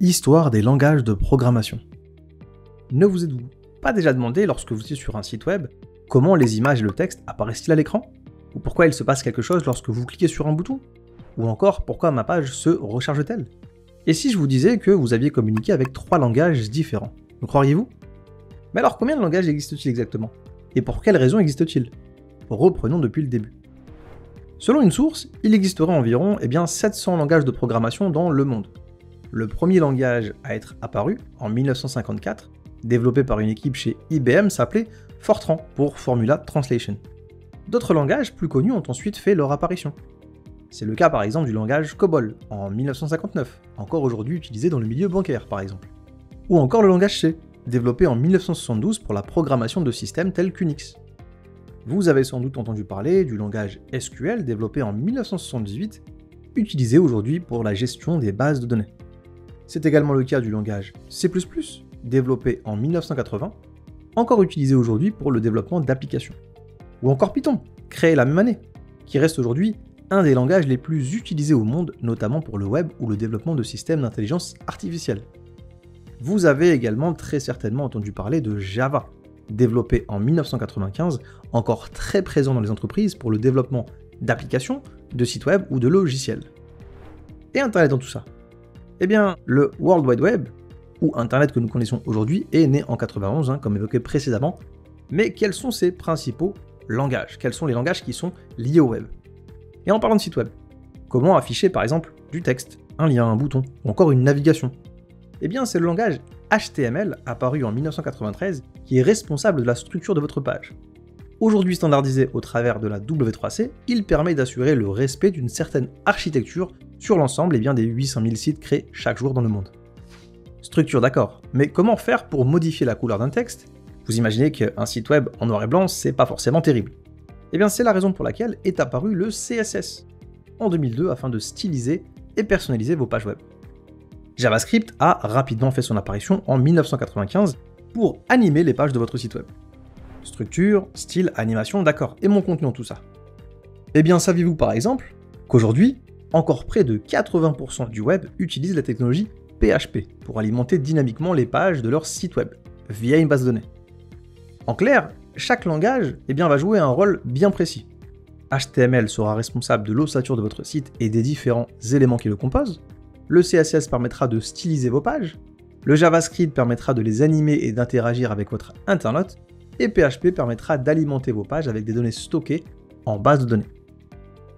Histoire des langages de programmation. Ne vous êtes-vous pas déjà demandé lorsque vous étiez sur un site web comment les images et le texte apparaissent-ils à l'écran? Ou pourquoi il se passe quelque chose lorsque vous cliquez sur un bouton? Ou encore pourquoi ma page se recharge-t-elle? Et si je vous disais que vous aviez communiqué avec 3 langages différents, le croiriez-vous? Mais alors combien de langages existent-ils exactement? Et pour quelles raisons existent-ils? Reprenons depuis le début. Selon une source, il existerait environ 700 langages de programmation dans le monde. Le premier langage à être apparu, en 1954, développé par une équipe chez IBM, s'appelait Fortran, pour Formula Translation. D'autres langages plus connus ont ensuite fait leur apparition. C'est le cas par exemple du langage COBOL, en 1959, encore aujourd'hui utilisé dans le milieu bancaire par exemple. Ou encore le langage C, développé en 1972 pour la programmation de systèmes tels qu'Unix. Vous avez sans doute entendu parler du langage SQL, développé en 1978, utilisé aujourd'hui pour la gestion des bases de données. C'est également le cas du langage C++, développé en 1980, encore utilisé aujourd'hui pour le développement d'applications. Ou encore Python, créé la même année, qui reste aujourd'hui un des langages les plus utilisés au monde, notamment pour le web ou le développement de systèmes d'intelligence artificielle. Vous avez également très certainement entendu parler de Java, développé en 1995, encore très présent dans les entreprises pour le développement d'applications, de sites web ou de logiciels. Et Internet dans tout ça? Eh bien, le World Wide Web, ou Internet que nous connaissons aujourd'hui, est né en 91, comme évoqué précédemment. Mais quels sont ses principaux langages? Quels sont les langages qui sont liés au web? Et en parlant de site web, comment afficher par exemple du texte, un lien, un bouton, ou encore une navigation? Eh bien, c'est le langage HTML, apparu en 1993, qui est responsable de la structure de votre page. Aujourd'hui standardisé au travers de la W3C, il permet d'assurer le respect d'une certaine architecture sur l'ensemble des 800 000 sites créés chaque jour dans le monde. Structure d'accord, mais comment faire pour modifier la couleur d'un texte? Vous imaginez qu'un site web en noir et blanc, c'est pas forcément terrible. Eh bien c'est la raison pour laquelle est apparu le CSS, en 2002 afin de styliser et personnaliser vos pages web. JavaScript a rapidement fait son apparition en 1995 pour animer les pages de votre site web. Structure, style, animation, d'accord, et mon contenu en tout ça. Eh bien saviez-vous par exemple qu'aujourd'hui, encore près de 80% du web utilise la technologie PHP pour alimenter dynamiquement les pages de leur site web, via une base de données. En clair, chaque langage va jouer un rôle bien précis. HTML sera responsable de l'ossature de votre site et des différents éléments qui le composent, le CSS permettra de styliser vos pages, le JavaScript permettra de les animer et d'interagir avec votre internaute, et PHP permettra d'alimenter vos pages avec des données stockées en base de données.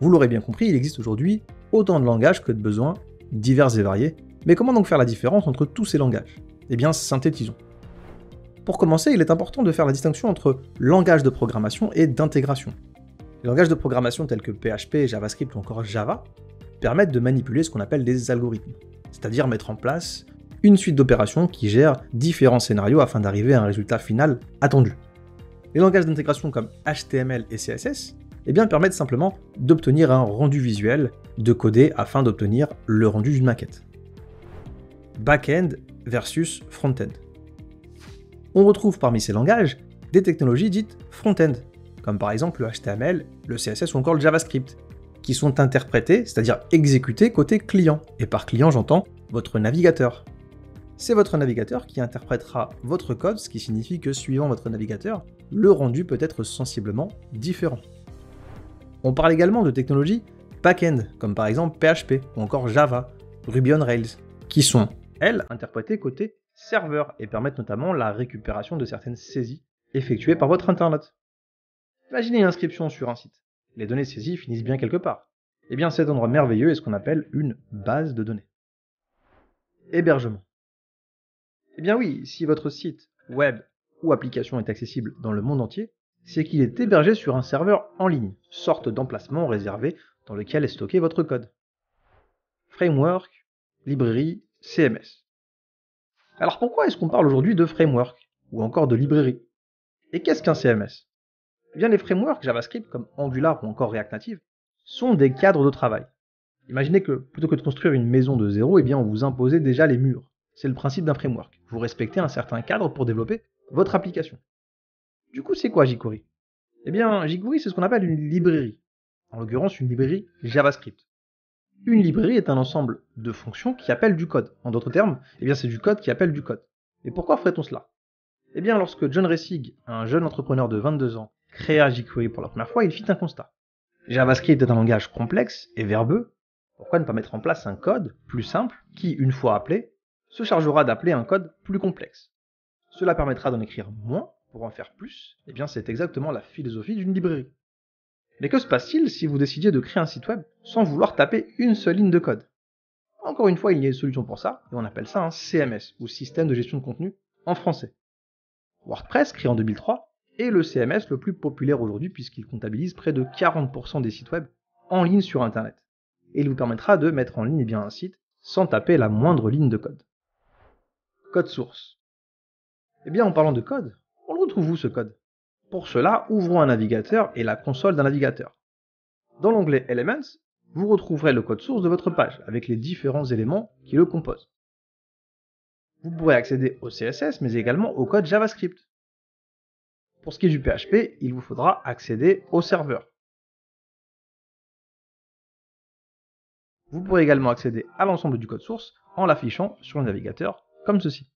Vous l'aurez bien compris, il existe aujourd'hui autant de langages que de besoins, divers et variés, mais comment donc faire la différence entre tous ces langages? Eh bien, synthétisons. Pour commencer, il est important de faire la distinction entre langage de programmation et d'intégration. Les langages de programmation tels que PHP, JavaScript ou encore Java permettent de manipuler ce qu'on appelle des algorithmes, c'est-à-dire mettre en place une suite d'opérations qui gèrent différents scénarios afin d'arriver à un résultat final attendu. Les langages d'intégration comme HTML et CSS permettent simplement d'obtenir un rendu visuel, de coder afin d'obtenir le rendu d'une maquette. Back-end versus front-end. On retrouve parmi ces langages des technologies dites front-end, comme par exemple le HTML, le CSS ou encore le JavaScript, qui sont interprétés, c'est-à-dire exécutés côté client, et par client j'entends votre navigateur. C'est votre navigateur qui interprétera votre code, ce qui signifie que suivant votre navigateur, le rendu peut être sensiblement différent. On parle également de technologies back-end, comme par exemple PHP ou encore Java, Ruby on Rails, qui sont, elles, interprétées côté serveur et permettent notamment la récupération de certaines saisies effectuées par votre internaute. Imaginez une inscription sur un site. Les données saisies finissent bien quelque part. Eh bien cet endroit merveilleux est ce qu'on appelle une base de données. Hébergement. Eh bien oui, si votre site, web ou application est accessible dans le monde entier, c'est qu'il est hébergé sur un serveur en ligne, sorte d'emplacement réservé dans lequel est stocké votre code. Framework, librairie, CMS. Alors pourquoi est-ce qu'on parle aujourd'hui de framework, ou encore de librairie? Et qu'est-ce qu'un CMS? Eh bien les frameworks JavaScript comme Angular ou encore React Native sont des cadres de travail. Imaginez que plutôt que de construire une maison de zéro, on vous imposait déjà les murs. C'est le principe d'un framework. Vous respectez un certain cadre pour développer votre application. Du coup, c'est quoi jQuery? Eh bien, jQuery, c'est ce qu'on appelle une librairie. En l'occurrence, une librairie JavaScript. Une librairie est un ensemble de fonctions qui appellent du code. En d'autres termes, c'est du code qui appelle du code. Et pourquoi ferait-on cela? Lorsque John Resig, un jeune entrepreneur de 22 ans, créa jQuery pour la première fois, il fit un constat. JavaScript est un langage complexe et verbeux. Pourquoi ne pas mettre en place un code plus simple qui, une fois appelé, se chargera d'appeler un code plus complexe? Cela permettra d'en écrire moins pour en faire plus. C'est exactement la philosophie d'une librairie. Mais que se passe-t-il si vous décidiez de créer un site web sans vouloir taper une seule ligne de code? Encore une fois, il y a une solution pour ça, et on appelle ça un CMS, ou système de gestion de contenu, en français. WordPress, créé en 2003, est le CMS le plus populaire aujourd'hui puisqu'il comptabilise près de 40% des sites web en ligne sur Internet. Et il vous permettra de mettre en ligne un site sans taper la moindre ligne de code. Code source. En parlant de code, on le retrouve où ce code? Pour cela, ouvrons un navigateur et la console d'un navigateur. Dans l'onglet Elements, vous retrouverez le code source de votre page avec les différents éléments qui le composent. Vous pourrez accéder au CSS mais également au code JavaScript. Pour ce qui est du PHP, il vous faudra accéder au serveur. Vous pourrez également accéder à l'ensemble du code source en l'affichant sur le navigateur comme ceci.